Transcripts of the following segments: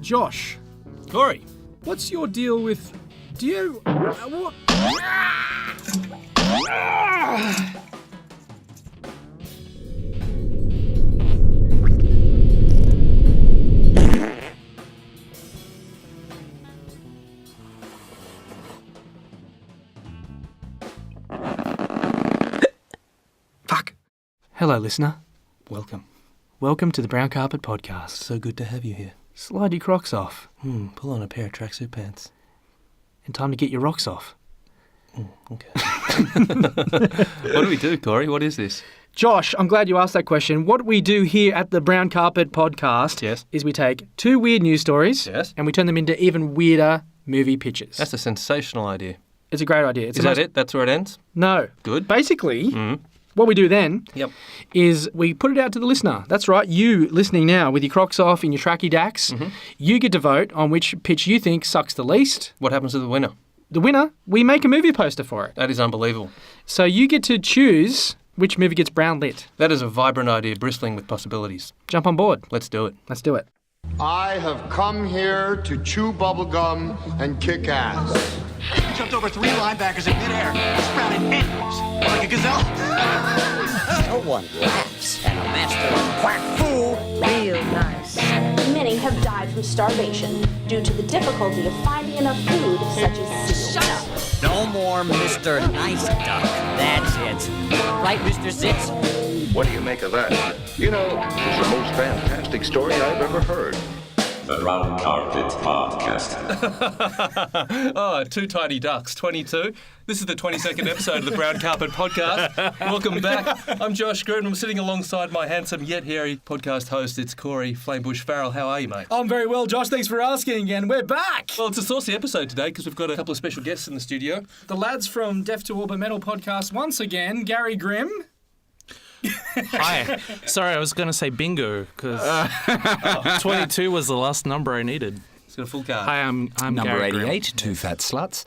Josh, Corey. what's your deal with... Do you... what? Fuck. Hello, listener. Welcome. Welcome to the Brown Carpet Podcast. So good to have you here. Slide your Crocs off. Pull on a pair of tracksuit pants. And time to get your rocks off. Okay. What do we do, Corey? What is this? Josh, I'm glad you asked that question. What we do here at the Brown Carpet Podcast Yes. is we take two weird news stories Yes. and we turn them into even weirder movie pitches. That's a sensational idea. It's a great idea. Is that it? That's where it ends? No. Good. Basically, what we do then Yep. is we put it out to the listener. That's right. You listening now with your Crocs off and your tracky dacks, you get to vote on which pitch you think sucks the least. What happens to the winner? The winner, we make a movie poster for it. That is unbelievable. So you get to choose which movie gets brown lit. That is a vibrant idea bristling with possibilities. Jump on board. Let's do it. Let's do it. I have come here to chew bubblegum and kick ass. He jumped over 3 linebackers in midair, sprouted headwards like a gazelle. No one laughs at a master of quack fool. Real nice. Many have died from starvation due to the difficulty of finding enough food, such as sealed milk. No more Mr. Nice Duck. That's it. Right, Mr. Zitz? What do you make of that? You know, it's the most fantastic story I've ever heard. The Brown Carpet Podcast. Oh, Two Tiny Ducks, 22. This is the 22nd episode of the Brown Carpet Podcast. Welcome back. I'm Josh Grunt. I'm sitting alongside my handsome yet hairy podcast host. It's Corey Flamebush Farrell. How are you, mate? I'm very well, Josh. Thanks for asking, and we're back. Well, it's a saucy episode today because we've got a couple of special guests in the studio. The lads from Deaf to All Metal podcast once again, Gary Grimm. Hi. Sorry, I was going to say bingo because 22 was the last number I needed. It's got a full card. Hi, I'm Number Gary 88, Grimm. two fat sluts.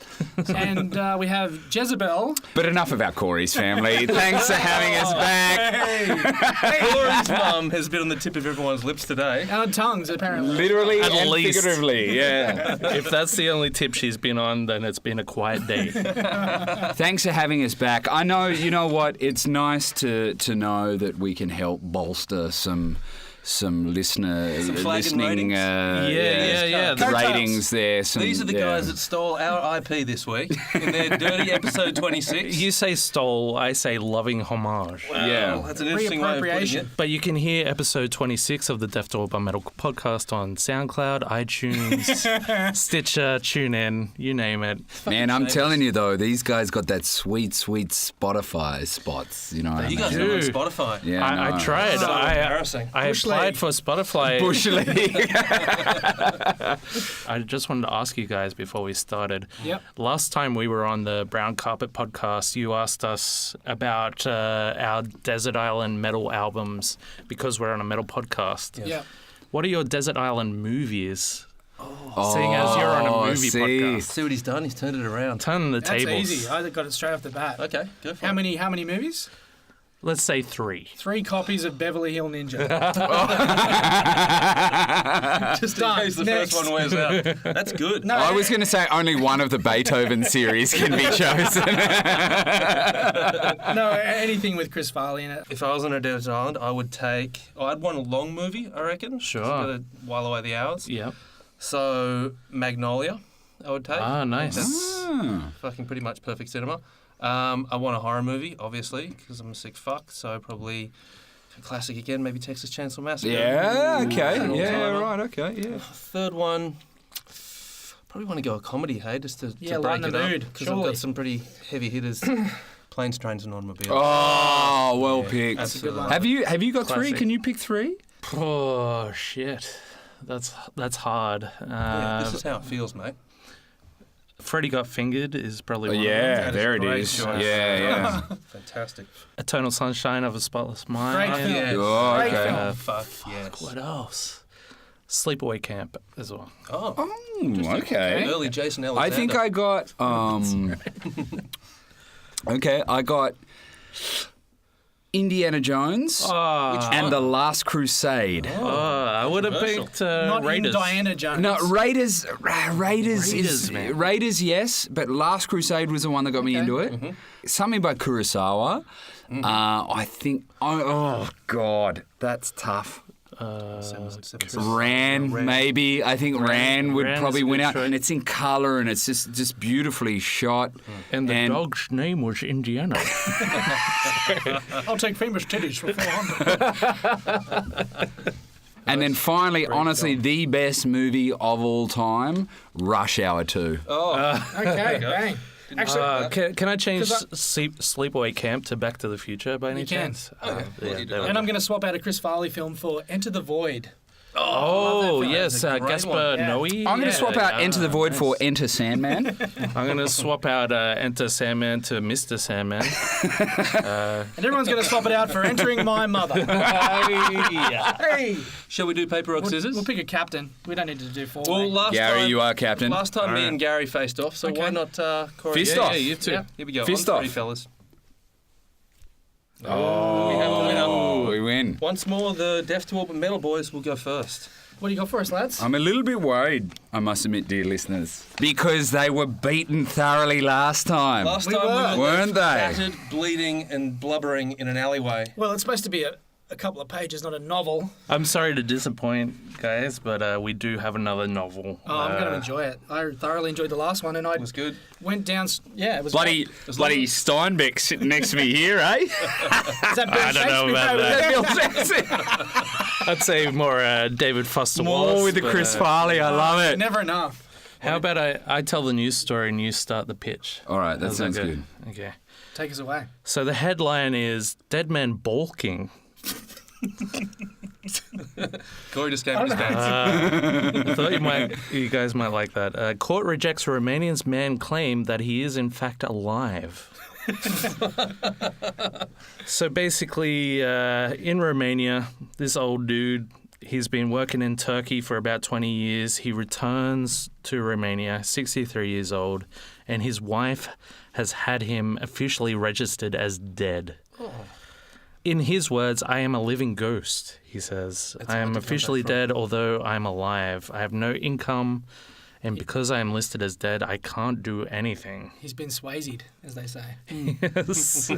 And we have Jezebel. But enough about Corey's family. Thanks for having us back. Corey's mum has been on the tip of everyone's lips today. And on tongues, apparently. Literally At and least. figuratively, yeah. If that's the only tip she's been on, then it's been a quiet day. Thanks for having us back. I know, you know what, it's nice to know that we can help bolster some listener flagging listening ratings. Yeah. the ratings there. These are the guys that stole our IP this week in their dirty episode 26. You say stole, I say loving homage. Wow, Yeah. that's an interesting way of putting it. But you can hear episode 26 of the Deaf to All Metal podcast on SoundCloud, iTunes, Stitcher, TuneIn, you name it. Man, I'm telling you though, these guys got that sweet Spotify spots. You know what I You mean? guys are on Spotify. Yeah, I tried. So embarrassing. I applied for Spotify. Bush League. I just wanted to ask you guys before we started. Yep. Last time we were on the Brown Carpet podcast, you asked us about our Desert Island metal albums because we're on a metal podcast. Yeah. What are your Desert Island movies? Seeing as you're on a movie podcast. See what he's done? He's turned it around. Turn the That's tables. easy. I got it straight off the bat. Okay, go for How it. many movies? Let's say 3. 3 copies of Beverly Hill Ninja. Just in Done. case the Next. first one wears out. That's good. No, I was going to say only one of the Beethoven series can be chosen. no, anything with Chris Farley in it. If I was on a desert island, I would take... I'd want a long movie, I reckon. Sure. Got to while away the hours. Yep. So, Magnolia, I would take. Ah, nice. That's fucking pretty much perfect cinema. I want a horror movie, obviously, because I'm a sick fuck. So probably a classic again, maybe Texas Chainsaw Massacre. Yeah, okay. An Yeah, all-timer. right, okay, yeah. Third one, probably want to go a comedy, hey, just to break lighten it the up. mood, Because I've surely. got some pretty heavy hitters. Planes, Trains and Automobiles. Oh, well picked. That's a good one. Have you got 3? Classic. Can you pick 3? Oh, shit. That's hard. Yeah, this is how it feels, mate. Freddy Got Fingered is probably one of them. Yeah, That is there a it great is. choice. Yeah. Fantastic. Eternal Sunshine of a Spotless Mind. Great film. Yeah. Oh, Great okay. film. Fuck, yes. What else? Sleepaway Camp as well. Oh, Okay. early Jason I Alexander. think I got. Okay, I got Indiana Jones and The Last Crusade. I would have picked Not Raiders. Indiana Jones. No, Raiders, man. Raiders, yes, but Last Crusade was the one that got me into it. Something by Kurosawa. I think. Oh God, that's tough. Ran, maybe. I think Ran would Ran probably is a win good out, choice. and it's in colour and it's just beautifully shot. And the dog's name was Indiana. I'll take famous titties for 400. And then finally, honestly, the best movie of all time, Rush Hour 2. Okay, bang. Actually, Can I change Sleepaway Camp to Back to the Future by any You can. chance? and I'm going to swap out a Chris Farley film for Enter the Void. Oh, yes, Gaspar Noé. I'm going to swap out Enter the Void for Enter Sandman. I'm going to swap out Enter Sandman to Mr. Sandman. And everyone's going to swap it out for Entering My Mother. Hey! Shall we do paper, rock, scissors? We'll pick a captain. We don't need to do 4. Well, last Gary, time, you are captain. Last time me and Gary faced off, so why not Corey? Fist yeah, off. Yeah, you two. Yeah. Here we go. Fist On off. three, fellas. Oh, We have a winner. we win. Once more, the Deaf to All But Metal boys will go first. What do you got for us, lads? I'm a little bit worried, I must admit, dear listeners, because they were beaten thoroughly last time. Last time we were Weren't they? battered, bleeding, and blubbering in an alleyway. Well, it's supposed to be a couple of pages, not a novel. I'm sorry to disappoint, guys, but we do have another novel. Oh, I'm going to enjoy it. I thoroughly enjoyed the last one, and I It was good. went down. Yeah, it was Bloody Steinbeck sitting next to me here, eh? Is that Bill I don't know Shakespeare? about that. I'd say more David Foster Wallace. More with the but, Chris Farley, I love it. Never enough. How about I tell the news story and you start the pitch? All right, that How's sounds good. Okay. Take us away. So the headline is Dead Man Balking. Corey just gave us that. I thought you guys might like that. Court rejects Romanian's man claim that he is in fact alive. So basically, in Romania, this old dude, he's been working in Turkey for about 20 years. He returns to Romania, 63 years old, and his wife has had him officially registered as dead. In his words, I am a living ghost, he says. I am officially dead, although I am alive. I have no income, and because I am listed as dead, I can't do anything. He's been Swayze'd, as they say. Yes.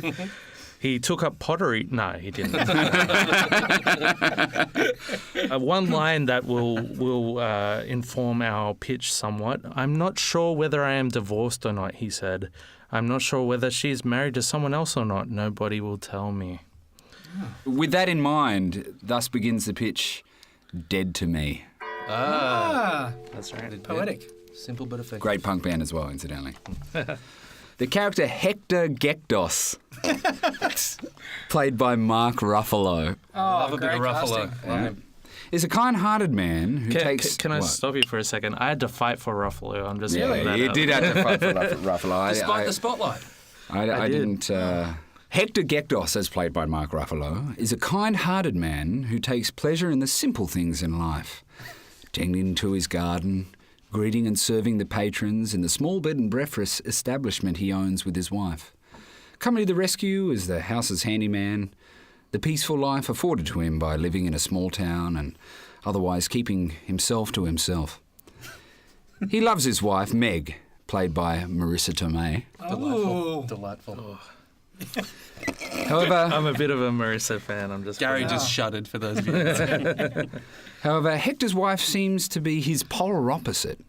He took up pottery. No, he didn't. One line that will inform our pitch somewhat. I'm not sure whether I am divorced or not, he said. I'm not sure whether she's married to someone else or not. Nobody will tell me. With that in mind, thus begins the pitch, Dead to Me. That's right. Poetic. Simple but effective. Great punk band as well, incidentally. The character Hector Gekdos, played by Mark Ruffalo, Love a bit of great Ruffalo. casting. Love him. is a kind-hearted man who takes... Can I what? stop you for a second? I had to fight for Ruffalo. I'm just putting Yeah, that you out. did have to fight for Ruffalo. Despite the spotlight. I did. didn't... Hector Gekdos, as played by Mark Ruffalo, is a kind-hearted man who takes pleasure in the simple things in life. Tending to his garden, greeting and serving the patrons in the small bed and breakfast establishment he owns with his wife. Coming to the rescue is the house's handyman, the peaceful life afforded to him by living in a small town and otherwise keeping himself to himself. He loves his wife, Meg, played by Marisa Tomei. Delightful. However, I'm a bit of a Marisa fan. I'm just Gary just shuddered for those of you. However, Hector's wife seems to be his polar opposite.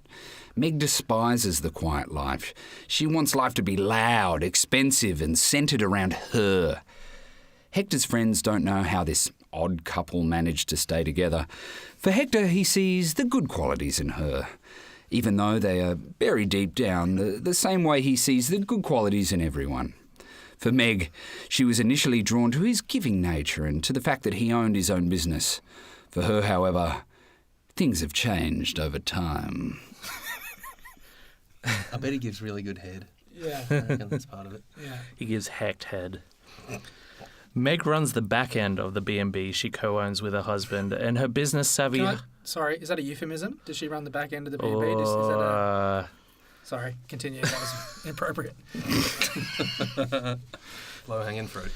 Meg despises the quiet life. She wants life to be loud, expensive, and centred around her. Hector's friends don't know how this odd couple managed to stay together. For Hector, he sees the good qualities in her, even though they are buried deep down, the same way he sees the good qualities in everyone. For Meg, she was initially drawn to his giving nature and to the fact that he owned his own business. For her, however, things have changed over time. I bet he gives really good head. Yeah. I reckon that's part of it. Yeah. He gives hacked head. Meg runs the back end of the B&B she co-owns with her husband, and her business savvy... Sorry, is that a euphemism? Does she run the back end of the B&B? Is that a... Sorry, continue. That was inappropriate. Low-hanging fruit.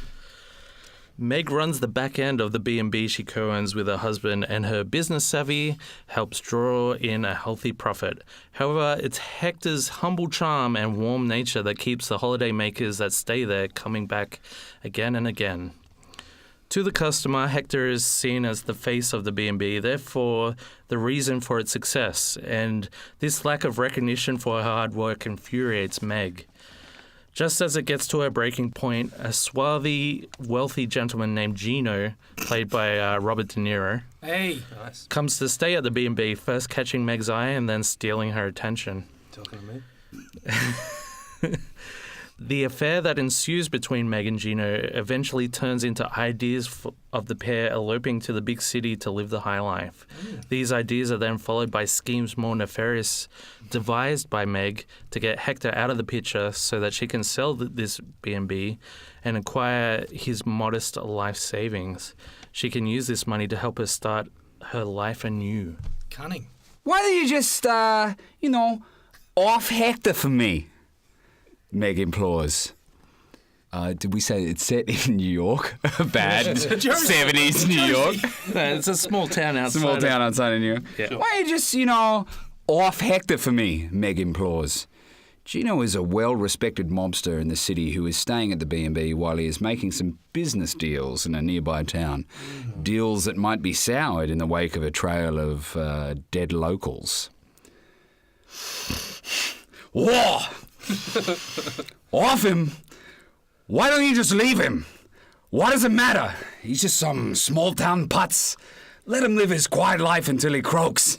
Meg runs the back end of the B&B she co-owns with her husband, and her business savvy helps draw in a healthy profit. However, it's Hector's humble charm and warm nature that keeps the holiday makers that stay there coming back again and again. To the customer, Hector is seen as the face of the B&B, therefore the reason for its success, and this lack of recognition for her hard work infuriates Meg. Just as it gets to her breaking point, a swarthy, wealthy gentleman named Gino, played by Robert De Niro, Nice. comes to stay at the B&B, first catching Meg's eye and then stealing her attention. Talking to me? The affair that ensues between Meg and Gino eventually turns into ideas of the pair eloping to the big city to live the high life. These ideas are then followed by schemes more nefarious, devised by Meg to get Hector out of the picture so that she can sell this B&B and acquire his modest life savings. She can use this money to help her start her life anew. Cunning. Why don't you just, off Hector for me? Meg implores. Did we say it's set in New York? Bad 70s New York. No, it's a small town outside. Small town outside of New York. Yeah. Why don't you just, off Hector for me? Meg implores. Gino is a well-respected mobster in the city who is staying at the B&B while he is making some business deals in a nearby town. Deals that might be soured in the wake of a trail of dead locals. Whoa! Off him? Why don't you just leave him? What does it matter? He's just some small-town putz. Let him live his quiet life until he croaks,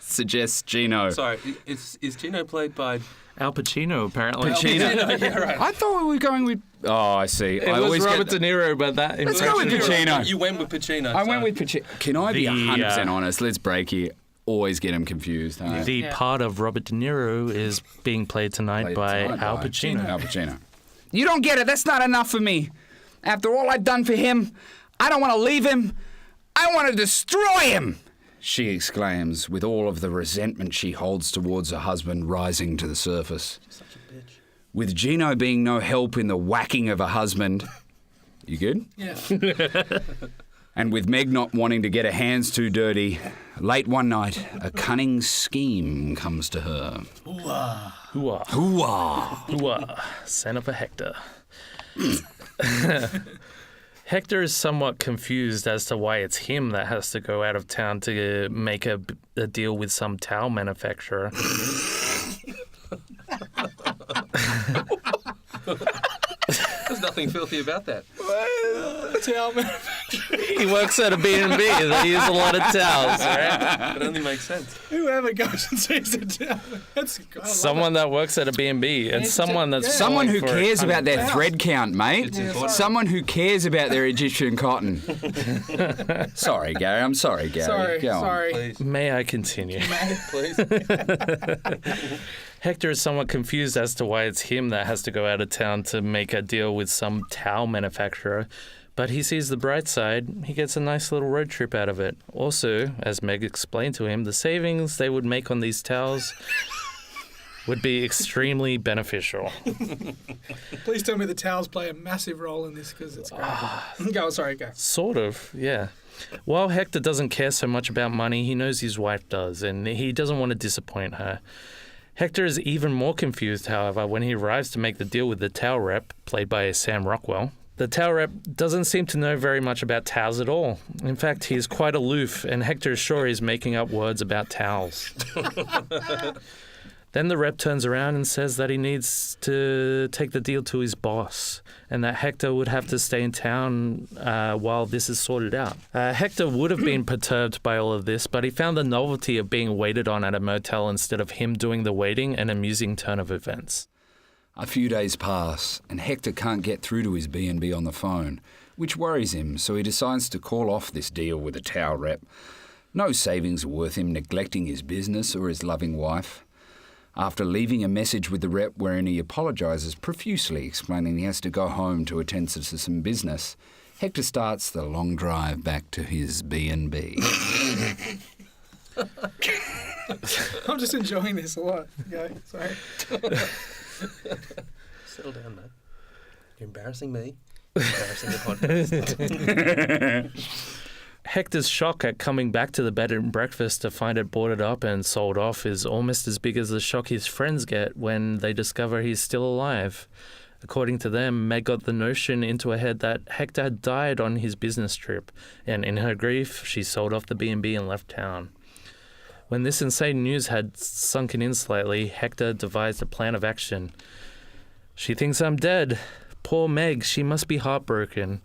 suggests Gino. Sorry, is Gino played by... Al Pacino, apparently. Pacino, yeah, right. I thought we were going with... Oh, I see. It was Robert De Niro, but that... Let's go with Pacino. You went with Pacino. I went with Pacino. Can I be 100% honest? Let's break here. Always get him confused. Huh? The part of Robert De Niro is being played tonight by Al Pacino. Al Pacino. You don't get it. That's not enough for me. After all I've done for him, I don't want to leave him. I want to destroy him, she exclaims, with all of the resentment she holds towards her husband rising to the surface. Such a bitch. With Gino being no help in the whacking of her husband... You good? Yeah. And with Meg not wanting to get her hands too dirty, late one night, a cunning scheme comes to her. Hooah. Hooah! Hooah. Send up a Hector. Hector is somewhat confused as to why it's him that has to go out of town to make a deal with some towel manufacturer. There's nothing filthy about that. He works at a B&B. They use a lot of towels, right? It only makes sense. Whoever goes and sees a towel. Someone that works at a B&B and someone that's Someone who falling for cares a about their thread count, mate. Someone who cares about their Egyptian cotton. Sorry, Gary. I'm sorry, Gary. Go on. Please. May I continue? Please. Hector is somewhat confused as to why it's him that has to go out of town to make a deal with some towel manufacturer, but he sees the bright side. He gets a nice little road trip out of it. Also, as Meg explained to him, the savings they would make on these towels would be extremely beneficial. Please tell me the towels play a massive role in this because it's great. Go. Sort of, yeah. While Hector doesn't care so much about money, he knows his wife does, and he doesn't want to disappoint her. Hector is even more confused, however, when he arrives to make the deal with the towel rep, played by Sam Rockwell. The towel rep doesn't seem to know very much about towels at all. In fact, he is quite aloof, and Hector is sure he's making up words about towels. Then the rep turns around and says that he needs to take the deal to his boss, and that Hector would have to stay in town while this is sorted out. Hector would have been perturbed by all of this, but he found the novelty of being waited on at a motel instead of him doing the waiting an amusing turn of events. A few days pass, and Hector can't get through to his B&B on the phone, which worries him, so he decides to call off this deal with the towel rep. No savings are worth him neglecting his business or his loving wife. After leaving a message with the rep wherein he apologises profusely, explaining he has to go home to attend to some business, Hector starts the long drive back to his B&B. I'm just enjoying this a lot. Okay, sorry. Settle down, mate. You're embarrassing me. embarrassing the podcast. Hector's shock at coming back to the bed and breakfast to find it boarded up and sold off is almost as big as the shock his friends get when they discover he's still alive. According to them, Meg got the notion into her head that Hector had died on his business trip, and in her grief, she sold off the B&B and left town. When this insane news had sunken in slightly, Hector devised a plan of action. She thinks I'm dead. Poor Meg, she must be heartbroken.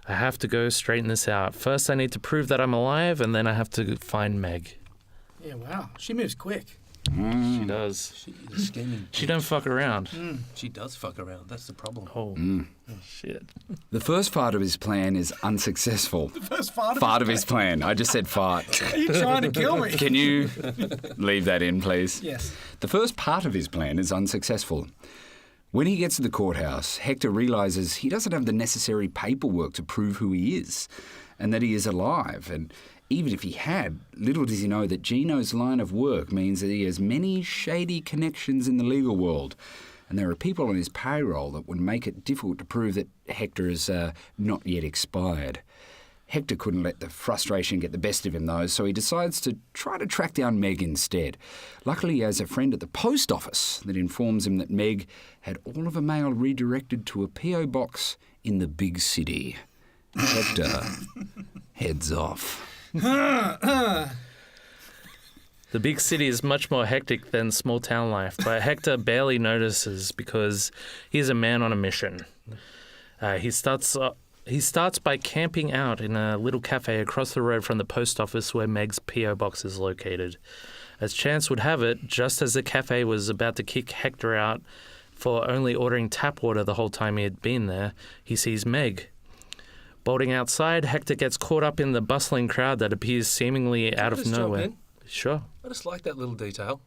I have to go straighten this out. First, I need to prove that I'm alive, and then I have to find Meg. Yeah, wow. She moves quick. She does. She is scheming. She don't fuck around. She does fuck around. That's the problem. Oh, shit. The first part of his plan is unsuccessful. The first fart Fart of his plan. I just said fart. Are you trying to kill me? Can you leave that in, please? Yes. The first part of his plan is unsuccessful. When he gets to the courthouse, Hector realises he doesn't have the necessary paperwork to prove who he is and that he is alive. And even if he had, little does he know that Gino's line of work means that he has many shady connections in the legal world. And there are people on his payroll that would make it difficult to prove that Hector is not yet expired. Hector couldn't let the frustration get the best of him, though, so he decides to try to track down Meg instead. Luckily, he has a friend at the post office that informs him that Meg had all of her mail redirected to a P.O. box in the big city. Hector heads off. The big city is much more hectic than small town life, but Hector barely notices because he's a man on a mission. He starts by camping out in a little cafe across the road from the post office where Meg's P.O. box is located. As chance would have it, just as the cafe was about to kick Hector out for only ordering tap water the whole time he had been there, he sees Meg. Bolting outside, Hector gets caught up in the bustling crowd that appears seemingly out of nowhere. Sure. I just like that little detail.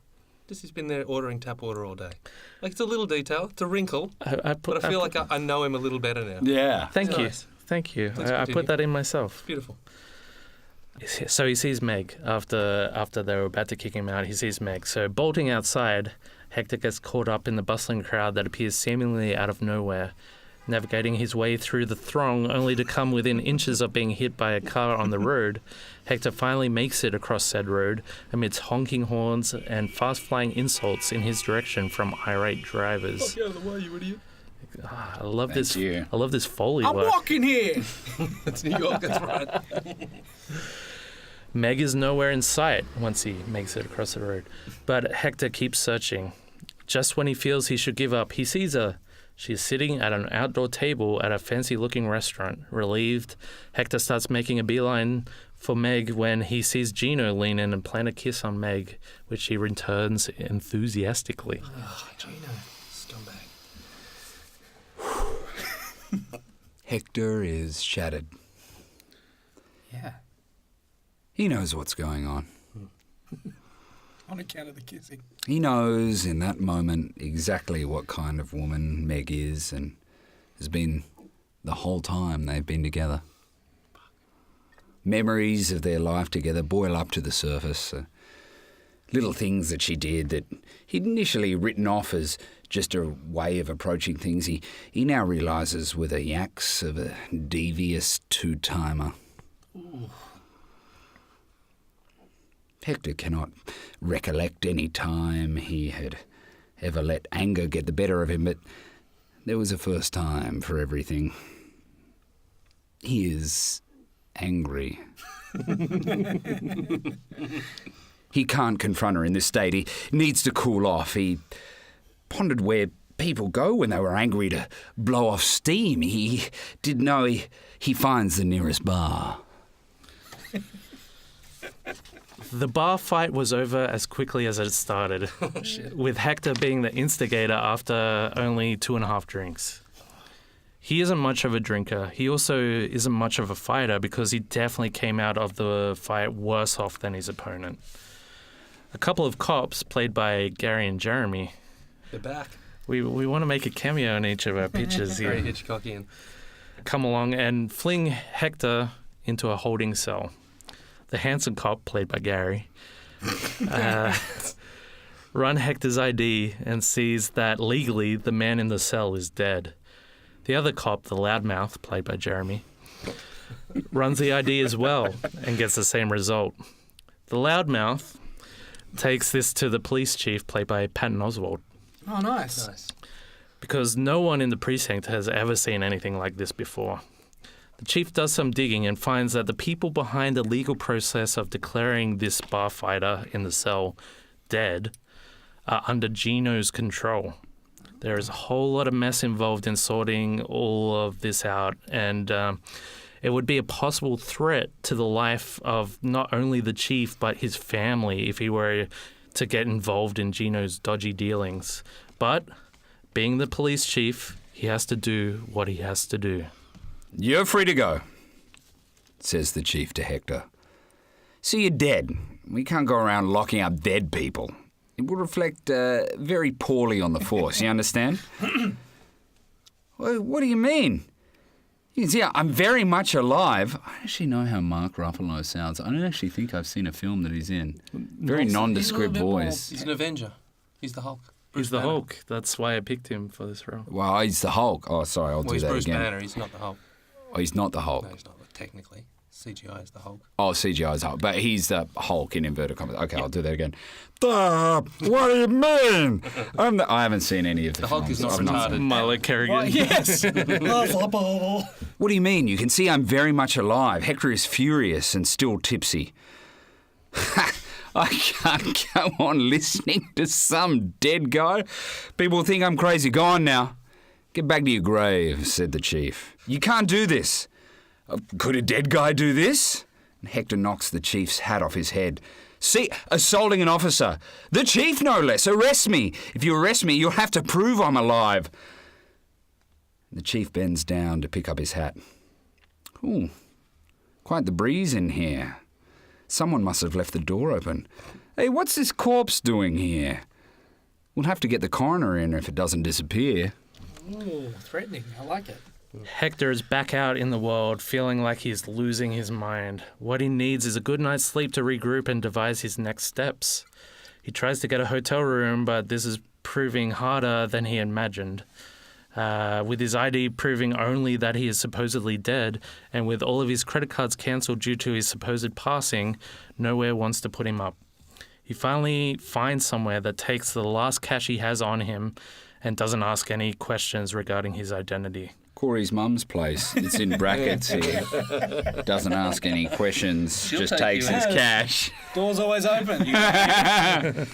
Just he's been there ordering tap water all day. Like, it's a little detail. It's a wrinkle. But I feel like I know him a little better now. Yeah. Thank you. Nice. Thank you. Let's I continue. put that in myself. Beautiful. So he sees Meg after they were about to kick him out. He sees Meg. So bolting outside, Hector gets caught up in the bustling crowd that appears seemingly out of nowhere, navigating his way through the throng only to come within inches of being hit by a car on the road. Hector finally makes it across said road amidst honking horns and fast-flying insults in his direction from irate drivers. Fuck out of the way, you idiot. I love this. I love this Foley I'm work. walking here. That's New York, that's right. Meg is nowhere in sight once he makes it across the road, but Hector keeps searching. Just when he feels he should give up, he sees her. She's sitting at an outdoor table at a fancy-looking restaurant. Relieved, Hector starts making a beeline for Meg when he sees Gino lean in and plant a kiss on Meg, which he returns enthusiastically. Oh, Gino, scumbag. Hector is shattered. Yeah. He knows what's going on. On account of the kissing. He knows in that moment exactly what kind of woman Meg is and has been the whole time they've been together. Memories of their life together boil up to the surface. Little things that she did that he'd initially written off as just a way of approaching things, he now realises were the acts of a devious two-timer. Ooh. Hector cannot recollect any time he had ever let anger get the better of him, but there was a first time for everything. He is angry. He can't confront her in this state. He needs to cool off. He pondered where people go when they were angry to blow off steam. He didn't know he finds the nearest bar. The bar fight was over as quickly as it started, with Hector being the instigator after only 2.5 drinks. He isn't much of a drinker. He also isn't much of a fighter because he definitely came out of the fight worse off than his opponent. A couple of cops, played by Gary and Jeremy. They're back. We want to make a cameo in each of our pictures here. Very Hitchcockian. Come along and fling Hector into a holding cell. The handsome cop, played by Gary, run Hector's ID and sees that legally the man in the cell is dead. The other cop, the loudmouth, played by Jeremy, runs the ID as well and gets the same result. The loudmouth takes this to the police chief, played by Patton Oswalt. Oh, nice. Because no one in the precinct has ever seen anything like this before. The chief does some digging and finds that the people behind the legal process of declaring this bar fighter in the cell dead are under Gino's control. There is a whole lot of mess involved in sorting all of this out, and it would be a possible threat to the life of not only the chief but his family if he were to get involved in Gino's dodgy dealings. But being the police chief, he has to do what he has to do. You're free to go, says the chief to Hector. See, you're dead. We can't go around locking up dead people. It would reflect very poorly on the force, you understand? What do you mean? You can see, I'm very much alive. I actually know how Mark Ruffalo sounds. I don't actually think I've seen a film that he's in. Very nondescript voice. He's an Avenger. He's the Hulk. He's the Hulk. That's why I picked him for this role. Well, he's the Hulk. Oh, sorry, I'll do that Bruce again. Banner. He's not the Hulk. Oh, he's not the Hulk. No, he's not. Technically, CGI is the Hulk. Oh, CGI is Hulk. But he's the Hulk in inverted commas. Okay, I'll do that again. What do you mean? I haven't seen any of the Hulk films. is not I've retarded. Malek Kerrigan. Yes. What do you mean? You can see I'm very much alive. Hector is furious and still tipsy. I can't go on listening to some dead guy. People think I'm crazy. Go on now. Get back to your grave, said the chief. You can't do this. Could a dead guy do this? And Hector knocks the chief's hat off his head. See, assaulting an officer. The chief, no less. Arrest me. If you arrest me, you'll have to prove I'm alive. The chief bends down to pick up his hat. Ooh, quite the breeze in here. Someone must have left the door open. Hey, what's this corpse doing here? We'll have to get the coroner in if it doesn't disappear. Ooh, threatening. I like it. Hector is back out in the world, feeling like he's losing his mind. What he needs is a good night's sleep to regroup and devise his next steps. He tries to get a hotel room, but this is proving harder than he imagined. With his ID proving only that he is supposedly dead, and with all of his credit cards cancelled due to his supposed passing, nowhere wants to put him up. He finally finds somewhere that takes the last cash he has on him and doesn't ask any questions regarding his identity. Corey's mum's place. It's in brackets here. Doesn't ask any questions, just takes his cash. Door's always open. You got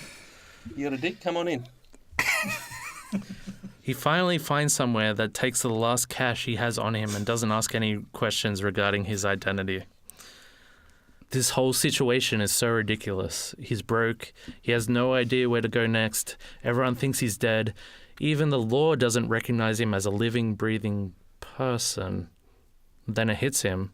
a dick? Come on in. He finally finds somewhere that takes the last cash he has on him and doesn't ask any questions regarding his identity. This whole situation is so ridiculous. He's broke. He has no idea where to go next. Everyone thinks he's dead. Even the law doesn't recognize him as a living, breathing person. Then it hits him.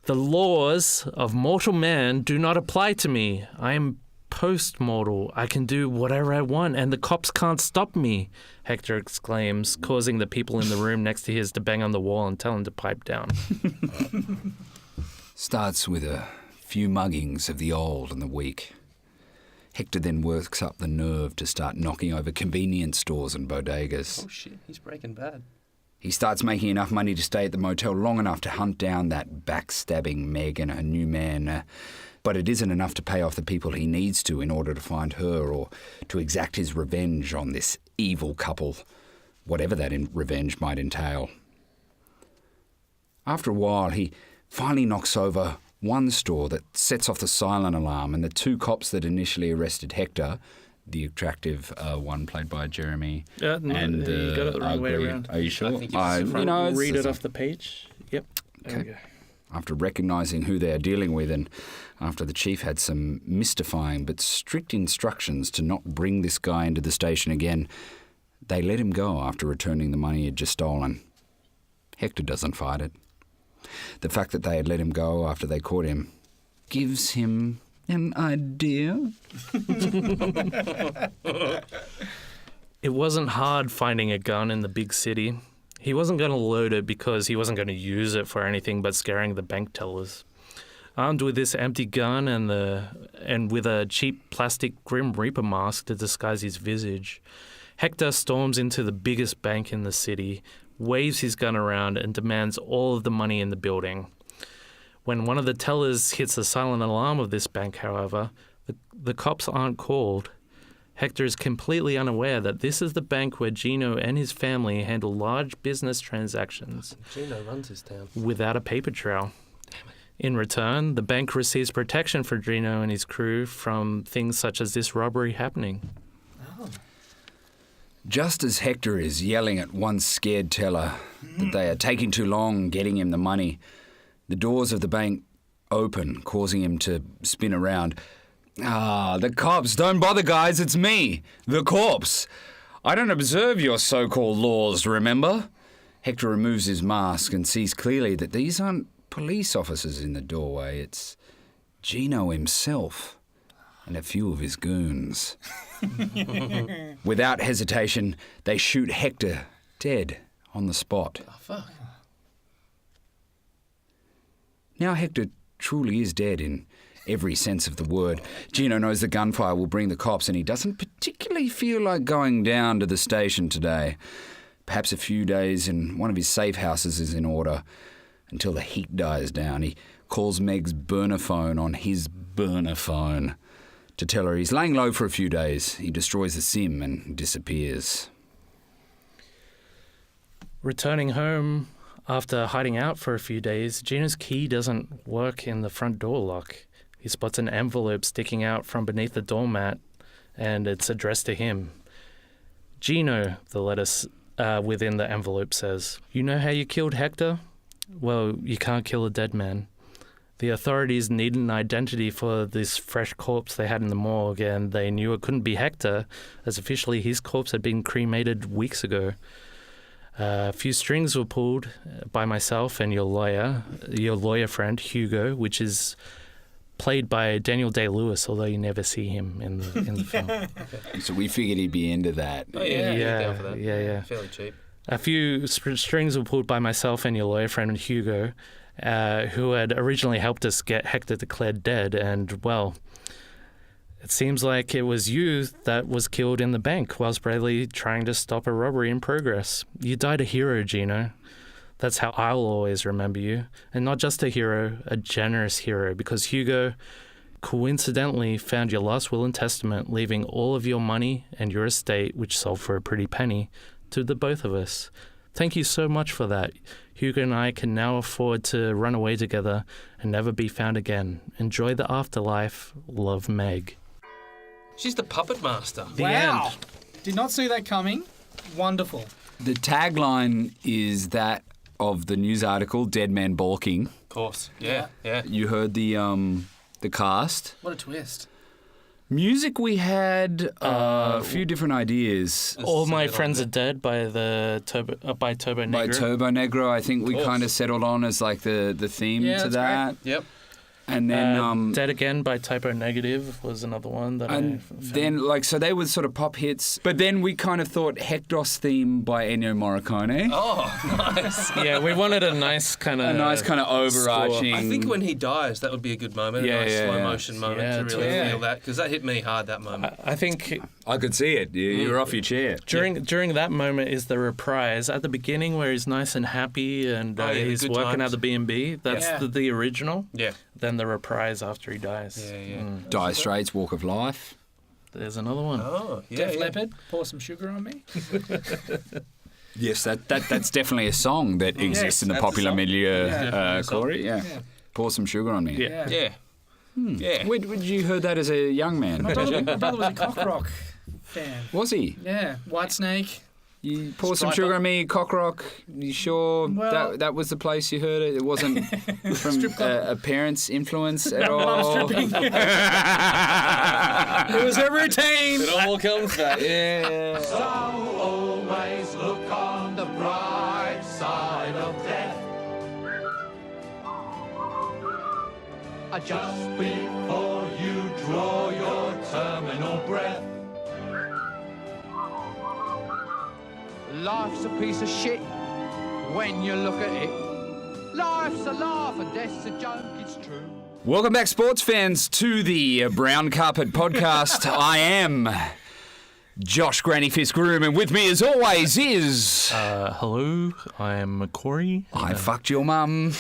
The laws of mortal man do not apply to me. I am post-mortal. I can do whatever I want, and the cops can't stop me, Hector exclaims, causing the people in the room next to his to bang on the wall and tell him to pipe down. Starts with a few muggings of the old and the weak. Hector then works up the nerve to start knocking over convenience stores and bodegas. Oh shit, he's Breaking Bad. He starts making enough money to stay at the motel long enough to hunt down that backstabbing Meg and her new man. But it isn't enough to pay off the people he needs to in order to find her or to exact his revenge on this evil couple, whatever that revenge might entail. After a while, he finally knocks over one store that sets off the silent alarm, and the two cops that initially arrested Hector, the attractive one played by Jeremy, and you got it the wrong way around. Are you sure? Read it off the page. Yep. There we go. After recognising who they are dealing with, and after the chief had some mystifying but strict instructions to not bring this guy into the station again, they let him go after returning the money he had just stolen. Hector doesn't fight it. The fact that they had let him go after they caught him gives him an idea. It wasn't hard finding a gun in the big city. He wasn't going to load it because he wasn't going to use it for anything but scaring the bank tellers. Armed with this empty gun and with a cheap plastic Grim Reaper mask to disguise his visage, Hector storms into the biggest bank in the city, waves his gun around, and demands all of the money in the building. When one of the tellers hits the silent alarm of this bank, however, the cops aren't called. Hector is completely unaware that this is the bank where Gino and his family handle large business transactions. Gino runs his town. Without a paper trail. In return, the bank receives protection for Gino and his crew from things such as this robbery happening. Just as Hector is yelling at one scared teller that they are taking too long getting him the money, the doors of the bank open, causing him to spin around. The cops. Don't bother, guys. It's me, the corpse. I don't observe your so-called laws, remember? Hector removes his mask and sees clearly that these aren't police officers in the doorway. It's Gino himself and a few of his goons. Without hesitation, they shoot Hector dead on the spot. Oh, fuck. Now Hector truly is dead in every sense of the word. Gino knows the gunfire will bring the cops, and he doesn't particularly feel like going down to the station today. Perhaps a few days in one of his safe houses is in order. Until the heat dies down, he calls Meg's burner phone on his burner phone to tell her he's laying low for a few days. He destroys the SIM and disappears. Returning home after hiding out for a few days, Gino's key doesn't work in the front door lock. He spots an envelope sticking out from beneath the doormat, and it's addressed to him. Gino, the letter within the envelope says, "You know how you killed Hector? Well, you can't kill a dead man. The authorities needed an identity for this fresh corpse they had in the morgue, and they knew it couldn't be Hector, as officially his corpse had been cremated weeks ago. A few strings were pulled by myself and your lawyer friend, Hugo, which is played by Daniel Day-Lewis, although you never see him in the film. So we figured he'd be into that. Oh, yeah. Down for that. Yeah. Fairly cheap. A few strings were pulled by myself and your lawyer friend, Hugo, who had originally helped us get Hector declared dead, and, well, it seems like it was you that was killed in the bank whilst bravely trying to stop a robbery in progress. You died a hero, Gino. That's how I'll always remember you. And not just a hero, a generous hero, because Hugo coincidentally found your last will and testament, leaving all of your money and your estate, which sold for a pretty penny, to the both of us. Thank you so much for that. Hugo and I can now afford to run away together and never be found again. Enjoy the afterlife. Love, Meg." She's the puppet master. The Wow. end. Did not see that coming. Wonderful. The tagline is that of the news article, Dead Man Balking. Of course. Yeah. You heard the cast. What a twist. Music, we had a few different ideas. All My Friends Are Dead by by Turbo Negro. By Turbo Negro, I think we kind of settled on as like the theme to that. Great. Yep. And then Dead Again by Typo Negative was another one that so they were sort of pop hits. But then we kind of thought Hector's theme by Ennio Morricone. Oh, nice. Yeah, we wanted a nice kind of overarching. I think when he dies, that would be a good moment, a nice slow motion moment to really feel that, because that hit me hard, that moment. I think I could see it. You're off your chair. During that moment is the reprise at the beginning where he's nice and happy and he's working at the B&B. That's the original. Yeah. Then the reprise after he dies. Yeah. Dire Straits, Walk of Life. There's another one. Oh, yeah. Def Leppard, Pour Some Sugar on Me. Yes, that's definitely a song that exists in the popular milieu, Corey. Yeah. Pour Some Sugar on Me. Yeah. Yeah. Would you heard that as a young man? My brother was a cock rock fan. Was he? Yeah. Whitesnake. You Pour Some Sugar on Me, Cock Rock. You sure that was the place you heard it? It wasn't from a parent's influence at all? Mum stripping. It was a routine. It all comes back. Yeah. Some always look on the bright side of death. Just before you draw your terminal breath. Life's a piece of shit when you look at it. Life's a laugh and death's a joke, it's true. Welcome back, sports fans, to the Brown Carpet Podcast. I am Josh Granny Fist Groom, and with me as always is... Hello, I am Corey. I fucked your mum.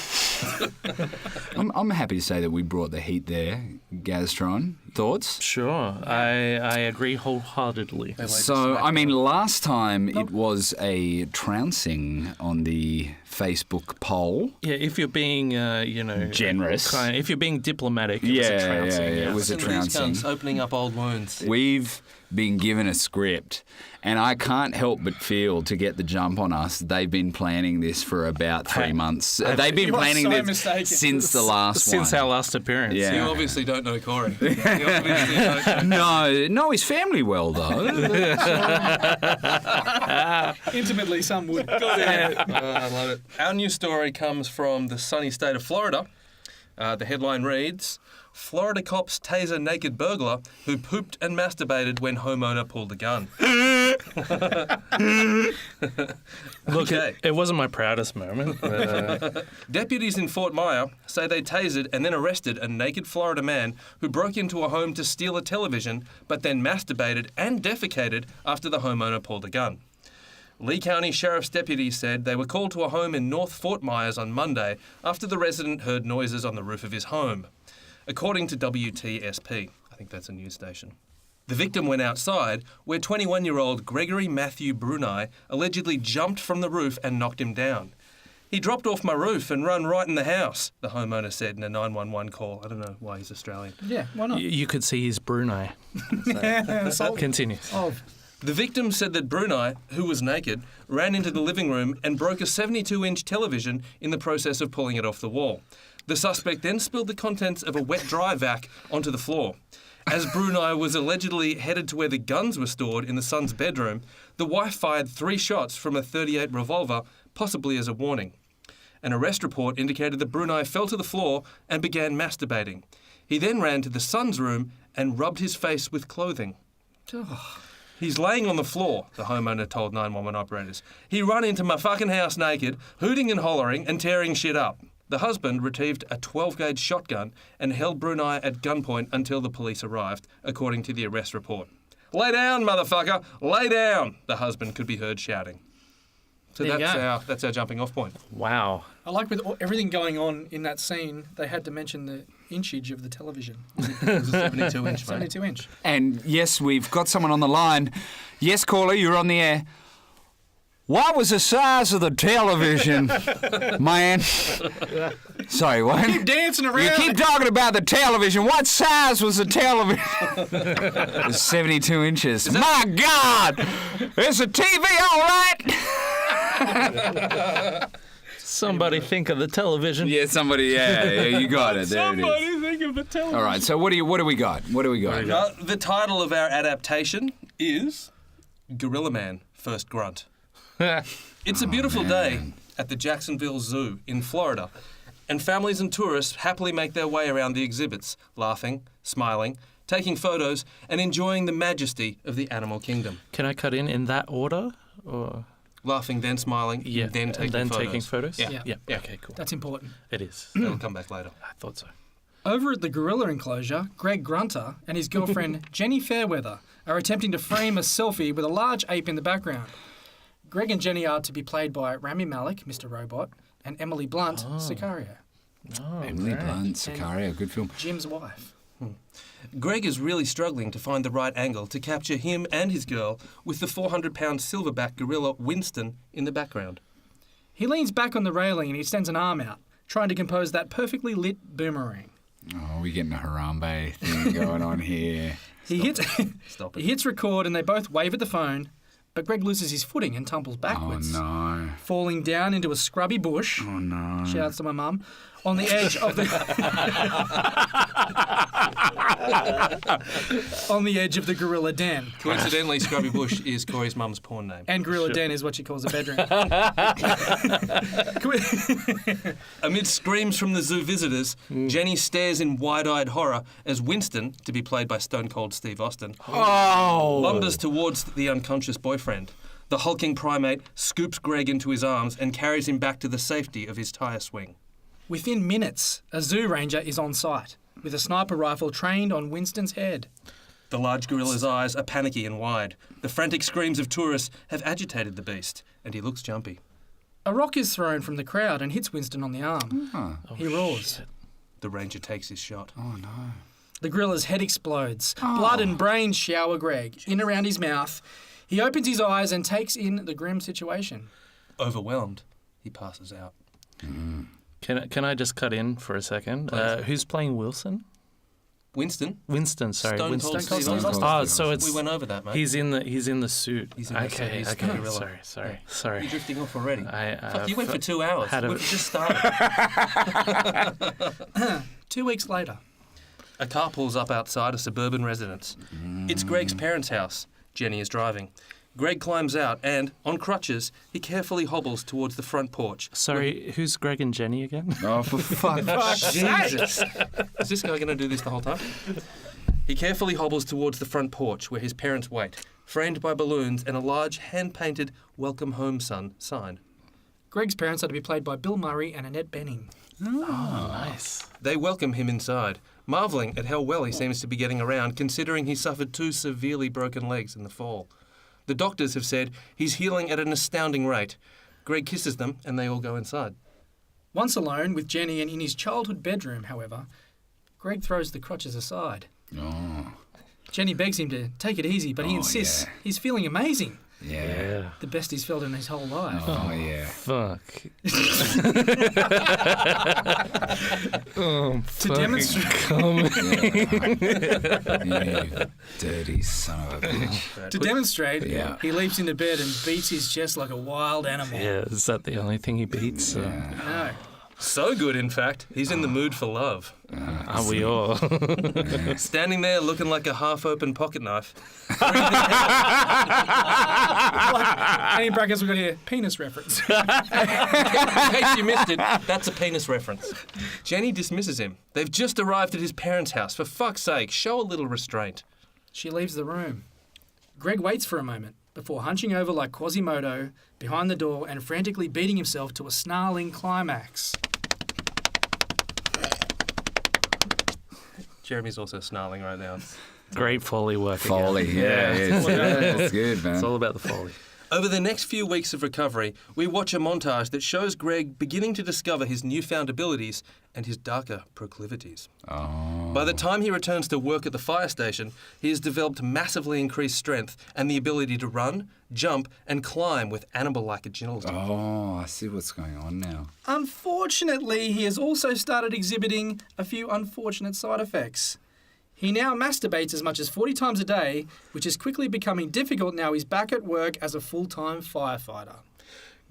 I'm happy to say that we brought the heat there, Gaztron. Thoughts? Sure, I agree wholeheartedly. So, I mean, last time it was a trouncing on the Facebook poll. Yeah, if you're being, generous. If you're being diplomatic, it was a trouncing. Yeah, it was a trouncing. Opening up old wounds. We've been given a script, and I can't help but feel, to get the jump on us, they've been planning this for about 3 months. They've been planning this since the last one. Since our last appearance. Yeah. You obviously don't know Corey. You obviously don't know. No, his family well, though. Intimately, some would. I love it. Our new story comes from the sunny state of Florida. The headline reads, Florida cops taser naked burglar who pooped and masturbated when homeowner pulled a gun. Look, it wasn't my proudest moment. Deputies in Fort Myer say they tasered and then arrested a naked Florida man who broke into a home to steal a television, but then masturbated and defecated after the homeowner pulled a gun. Lee County Sheriff's deputies said they were called to a home in North Fort Myers on Monday after the resident heard noises on the roof of his home. According to WTSP, I think that's a news station. The victim went outside, where 21-year-old Gregory Matthew Bruni allegedly jumped from the roof and knocked him down. He dropped off my roof and run right in the house, the homeowner said in a 911 call. I don't know why he's Australian. Yeah, why not? You could see his Brunei. Continue. The victim said that Bruni, who was naked, ran into the living room and broke a 72-inch television in the process of pulling it off the wall. The suspect then spilled the contents of a wet-dry vac onto the floor. As Bruni was allegedly headed to where the guns were stored in the son's bedroom, the wife fired 3 shots from a .38 revolver, possibly as a warning. An arrest report indicated that Bruni fell to the floor and began masturbating. He then ran to the son's room and rubbed his face with clothing. He's laying on the floor, the homeowner told 911 operators. He run into my fucking house naked, hooting and hollering and tearing shit up. The husband retrieved a 12-gauge shotgun and held Bruni at gunpoint until the police arrived, according to the arrest report. Lay down, motherfucker! Lay down! The husband could be heard shouting. So that's our jumping off point. Wow. I like with everything going on in that scene, they had to mention the inchage of the television. It was a 72-inch, mate. 72-inch. And yes, we've got someone on the line. Yes, caller, you're on the air. What was the size of the television, man? Sorry, what? You keep dancing around. You keep talking about the television. What size was the television? It was 72 inches. My God! Is the TV all right? Somebody think of the television. Yeah, you got it. There Somebody it is. think of the television. All right, so what do we got? The title of our adaptation is Gorillaman, First Grunt. It's a beautiful day at the Jacksonville Zoo in Florida, and families and tourists happily make their way around the exhibits, laughing, smiling, taking photos, and enjoying the majesty of the animal kingdom. Can I cut in that order? Or Laughing, then smiling, then taking photos. Yeah. Okay, cool. That's important. It is. That'll come back later. I thought so. Over at the gorilla enclosure, Greg Grunter and his girlfriend Jenny Fairweather are attempting to frame a selfie with a large ape in the background. Greg and Jenny are to be played by Remi Malek, Mr. Robot, and Emily Blunt, Sicario. Emily Blunt, Sicario, good film. Jim's wife. Greg is really struggling to find the right angle to capture him and his girl with the 400-pound silverback gorilla Winston in the background. He leans back on the railing and he extends an arm out, trying to compose that perfectly lit boomerang. Oh, we're getting a Harambe thing going on here. He hits record and they both wave at the phone, but Greg loses his footing and tumbles backwards. Oh, no. Falling down into a scrubby bush. Oh, no. Shouts to my mum. On the edge of the on the edge of the gorilla den. Coincidentally, Scrubby Bush is Corey's mum's porn name. And gorilla den is what she calls a bedroom. Amid screams from the zoo visitors, Jenny stares in wide-eyed horror as Winston, to be played by Stone Cold Steve Austin, lumbers towards the unconscious boyfriend. The hulking primate scoops Greg into his arms and carries him back to the safety of his tyre swing. Within minutes, a zoo ranger is on site with a sniper rifle trained on Winston's head. The large gorilla's eyes are panicky and wide. The frantic screams of tourists have agitated the beast, and he looks jumpy. A rock is thrown from the crowd and hits Winston on the arm. He roars. Shit. The ranger takes his shot. Oh, no. The gorilla's head explodes. Blood and brains shower Greg in around his mouth. He opens his eyes and takes in the grim situation. Overwhelmed, he passes out. Can I just cut in for a second? Please. Who's playing Wilson? Winston? Winston, sorry. Stone Winston. Cold Steve Austin. Oh, so it's We went over that, mate. he's in the suit. He's in the suit. He's the Okay. gorilla. Sorry. You're drifting off already. I You went for 2 hours. had a- We've just started. 2 weeks later. A car pulls up outside a suburban residence. It's Greg's parents' house. Jenny is driving. Greg climbs out and, on crutches, he carefully hobbles towards the front porch. Sorry, who's Greg and Jenny again? Oh, for fuck's sake. Jesus! Is this guy going to do this the whole time? He carefully hobbles towards the front porch where his parents wait, framed by balloons and a large hand-painted "Welcome Home, Son" sign. Greg's parents are to be played by Bill Murray and Annette Bening. Oh, nice. They welcome him inside, marvelling at how well he seems to be getting around considering he suffered 2 severely broken legs in the fall. The doctors have said he's healing at an astounding rate. Greg kisses them and they all go inside. Once alone with Jenny and in his childhood bedroom, however, Greg throws the crutches aside. Oh, Jenny begs him to take it easy, but he insists he's feeling amazing. yeah. The best he's felt in his whole life. Oh, yeah. Fuck. To demonstrate You dirty son of a bitch. To demonstrate, Yeah. he leaps into bed and beats his chest like a wild animal. Yeah, is that the only thing he beats? No. So good, in fact, he's in the mood for love. Are we all? Standing there looking like a half-open pocket knife. And in brackets, we've got here, penis reference. In case you missed it, that's a penis reference. Jenny dismisses him. They've just arrived at his parents' house. For fuck's sake, show a little restraint. She leaves the room. Greg waits for a moment before hunching over like Quasimodo behind the door and frantically beating himself to a snarling climax. Jeremy's also snarling right now. Great Foley work. Foley, again. it's good, man. It's all about the Foley. Over the next few weeks of recovery, we watch a montage that shows Greg beginning to discover his newfound abilities and his darker proclivities. Oh. By the time he returns to work at the fire station, he has developed massively increased strength and the ability to run, jump, and climb with animal-like agility. Oh, I see what's going on now. Unfortunately, he has also started exhibiting a few unfortunate side effects. He now masturbates as much as 40 times a day, which is quickly becoming difficult now he's back at work as a full-time firefighter.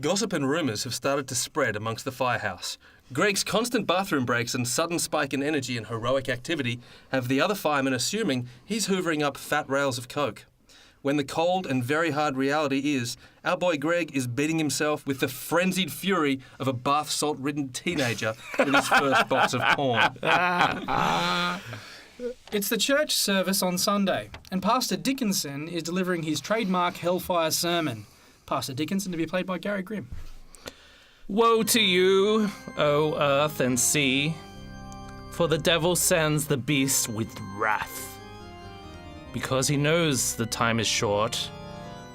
Gossip and rumours have started to spread amongst the firehouse. Greg's constant bathroom breaks and sudden spike in energy and heroic activity have the other firemen assuming he's hoovering up fat rails of coke. When the cold and very hard reality is, our boy Greg is beating himself with the frenzied fury of a bath salt-ridden teenager with his first box of porn. It's the church service on Sunday, and Pastor Dickinson is delivering his trademark Hellfire sermon. Pastor Dickinson to be played by Gary Grimm. Woe to you, O earth and sea, for the devil sends the beast with wrath. Because he knows the time is short,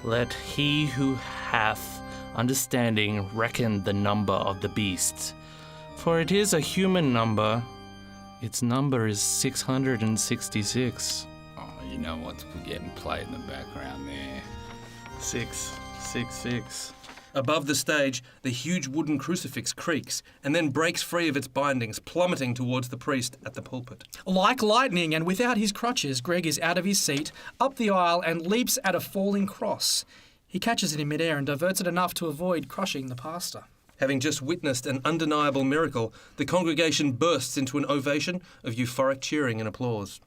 let he who hath understanding reckon the number of the beast. For it is a human number. Its number is 666. Oh, you know what's getting played in the background there. 666. Above the stage, the huge wooden crucifix creaks and then breaks free of its bindings, plummeting towards the priest at the pulpit. Like lightning, and without his crutches, Greg is out of his seat, up the aisle, and leaps at a falling cross. He catches it in midair and diverts it enough to avoid crushing the pastor. Having just witnessed an undeniable miracle, the congregation bursts into an ovation of euphoric cheering and applause.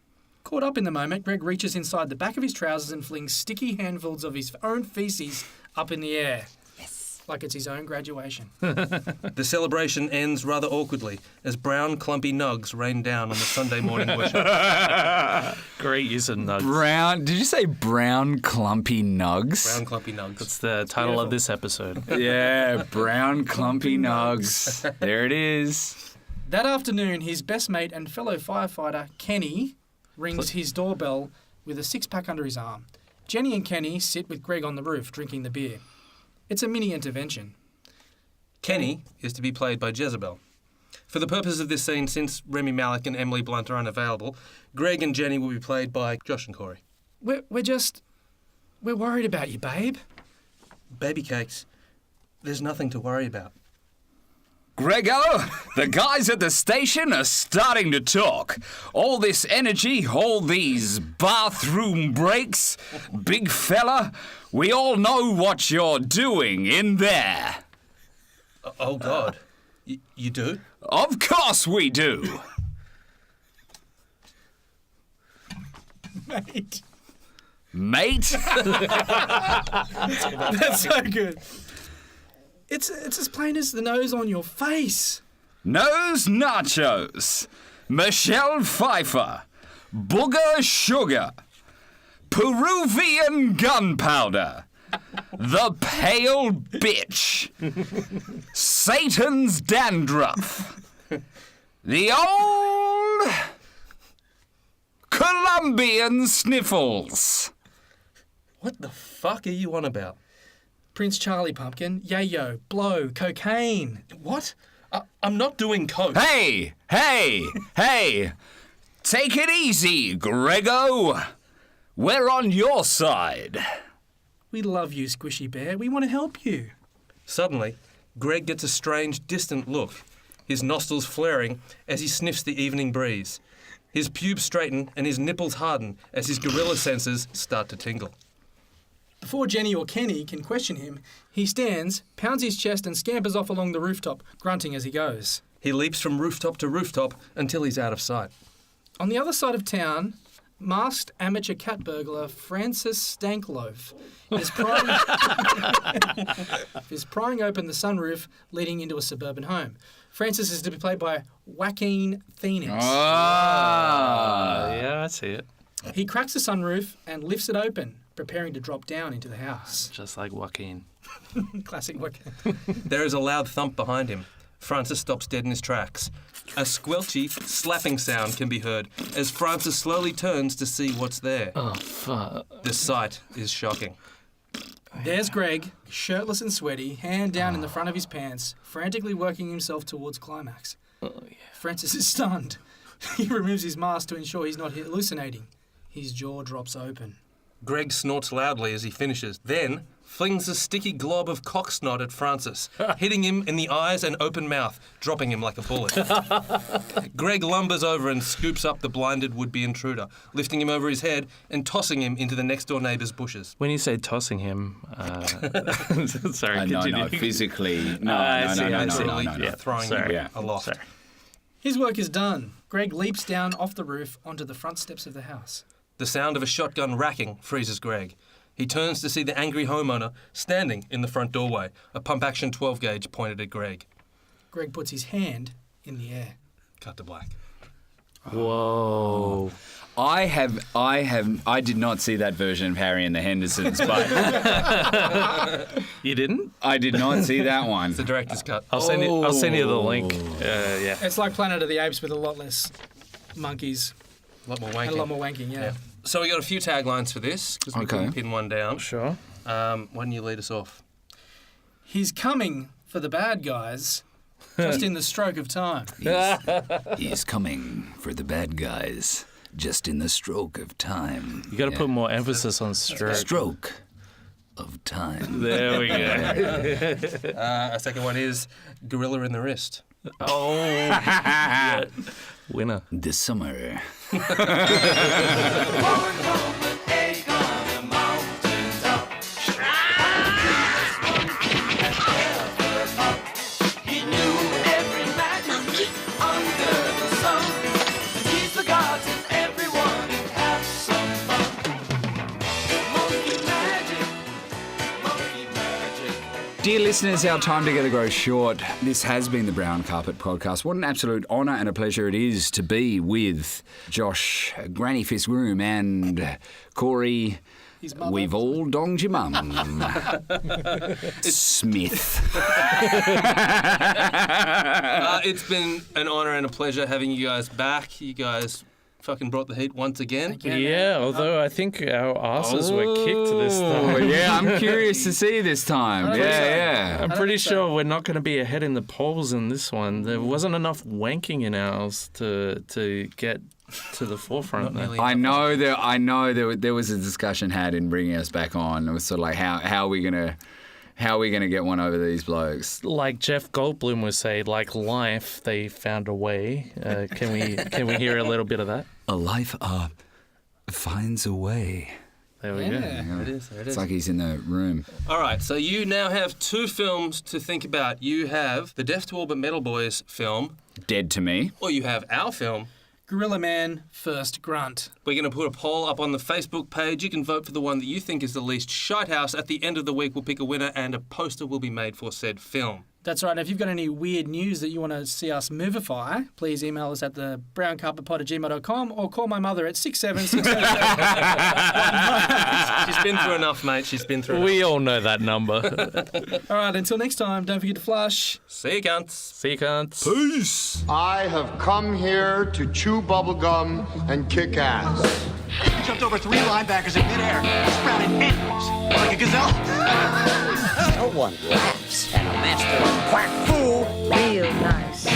Caught up in the moment, Greg reaches inside the back of his trousers and flings sticky handfuls of his own feces up in the air. Yes. Like it's his own graduation. The celebration ends rather awkwardly as brown, clumpy nugs rain down on the Sunday morning worship. Great use of nugs. Did you say brown clumpy nugs? Brown, clumpy nugs. That's the title of this episode. Yeah, brown clumpy nugs. There it is. That afternoon, his best mate and fellow firefighter, Kenny, rings his doorbell with a six-pack under his arm. Jenny and Kenny sit with Greg on the roof, drinking the beer. It's a mini intervention. Kenny is to be played by Jezebel. For the purpose of this scene, since Remi Malek and Emily Blunt are unavailable, Greg and Jenny will be played by Josh and Corey. We're worried about you, babe. Baby cakes, there's nothing to worry about. Grego, the guys at the station are starting to talk. All this energy, all these bathroom breaks. Big fella, we all know what you're doing in there. Oh, God. You do? Of course we do. Mate? That's so good. It's as plain as the nose on your face. Nose nachos. Michelle Pfeiffer. Booger sugar. Peruvian gunpowder. The pale bitch. Satan's dandruff. The old Colombian sniffles. What the fuck are you on about? Prince Charlie Pumpkin, yayo, blow, cocaine. What? I'm not doing coke. Hey! Take it easy, Grego. We're on your side. We love you, Squishy Bear. We want to help you. Suddenly, Greg gets a strange, distant look, his nostrils flaring as he sniffs the evening breeze. His pubes straighten and his nipples harden as his gorilla senses start to tingle. Before Jenny or Kenny can question him, he stands, pounds his chest and scampers off along the rooftop, grunting as he goes. He leaps from rooftop to rooftop until he's out of sight. On the other side of town, masked amateur cat burglar Francis Stankloaf is prying open the sunroof leading into a suburban home. Francis is to be played by Joaquin Phoenix. Yeah, I see it. He cracks the sunroof and lifts it open, preparing to drop down into the house. Just like Joaquin. Classic Joaquin. There is a loud thump behind him. Francis stops dead in his tracks. A squelchy, slapping sound can be heard as Francis slowly turns to see what's there. Oh, fuck. The sight is shocking. There's Greg, shirtless and sweaty, hand down in the front of his pants, frantically working himself towards climax. Oh, yeah. Francis is stunned. He removes his mask to ensure he's not hallucinating. His jaw drops open. Greg snorts loudly as he finishes, then flings a sticky glob of cock snot at Francis, hitting him in the eyes and open mouth, dropping him like a bullet. Greg lumbers over and scoops up the blinded would-be intruder, lifting him over his head and tossing him into the next-door neighbour's bushes. When you say tossing him, sorry, continue. No, physically. No. Throwing him aloft. Sorry. His work is done. Greg leaps down off the roof onto the front steps of the house. The sound of a shotgun racking freezes Greg. He turns to see the angry homeowner standing in the front doorway, a pump-action 12-gauge pointed at Greg. Greg puts his hand in the air. Cut to black. Whoa. I did not see that version of Harry and the Hendersons, but You didn't? I did not see that one. It's the director's cut. I'll send you the link. Yeah. It's like Planet of the Apes with a lot less monkeys. A lot more wanking. And a lot more wanking, yeah. So we got a few taglines for this, because we couldn't pin one down. Sure. Why don't you lead us off? He's coming for the bad guys, just in the stroke of time. He's coming for the bad guys, just in the stroke of time. You got to put more emphasis on stroke. Stroke of time. There we go. A second one is Gorilla in the Wrist. Oh, yeah. Winner. This summer. Dear listeners, our time together grows short. This has been the Brown Carpet Podcast. What an absolute honour and a pleasure it is to be with Josh, Granny Fitzgroom, and Corey. We've all donged your mum. Smith. It's been an honour and a pleasure having you guys back. You guys fucking brought the heat once again. Yeah, although I think our asses were kicked this Oh, time. yeah, I'm curious to see this time. Yeah. I'm pretty sure we're not going to be ahead in the polls in this one. There wasn't enough wanking in ours to get to the forefront there. I know there was a discussion had in bringing us back on. It was sort of like how are we gonna get one over these blokes? Like Jeff Goldblum would say, like life, they found a way. Can we hear a little bit of that? A life finds a way. There we go. There it is. It's like he's in the room. All right, so you now have 2 films to think about. You have the Death to All But Metal Boys film, Dead to Me. or you have our film. Gorillaman, first Grunt. We're going to put a poll up on the Facebook page. You can vote for the one that you think is the least shitehouse. At the end of the week, we'll pick a winner and a poster will be made for said film. That's right. And if you've got any weird news that you want to see us movify, please email us at the browncarpetpod@gmail.com or call my mother at 6767. She's been through enough, mate. She's been through enough. We all know that number. All right, until next time, don't forget to flush. See you, cunts. See you, cunts. Peace. I have come here to chew bubblegum and kick ass. He jumped over 3 linebackers in midair, sprouted endless, like a gazelle. No one laughs at a master of quack fool. Real nice.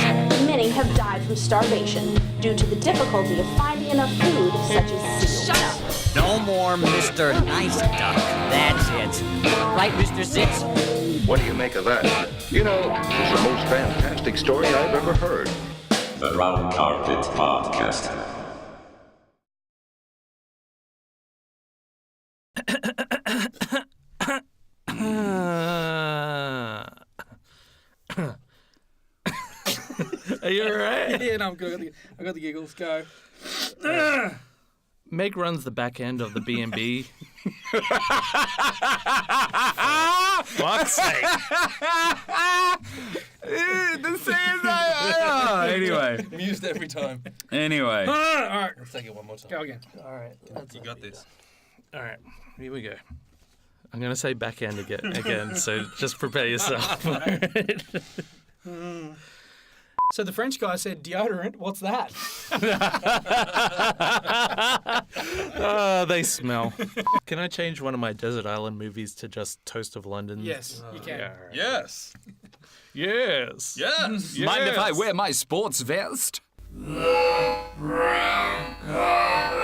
Many have died from starvation due to the difficulty of finding enough food, such as seals. Shut up. No more Mr. Nice Duck. That's it. Right, Mr. Sitz? What do you make of that? You know, it's the most fantastic story I've ever heard. The Brown Carpet Podcast. Are you alright? Yeah, no, I'm good. I got the giggles. Go. Meg runs the back end of the B&B. Fuck's sake. Anyway. Amused every time. Anyway. All right, Let's take it one more time. go again. All right. You got this. All right. Here we go. I'm going to say back end again, so just prepare yourself. So the French guy said deodorant. What's that? They smell. Can I change one of my Desert Island movies to just Toast of London? Yes, you can. Yeah, all right. Yes. Yes. Yes. Mind if I wear my sports vest? The Brown Carpet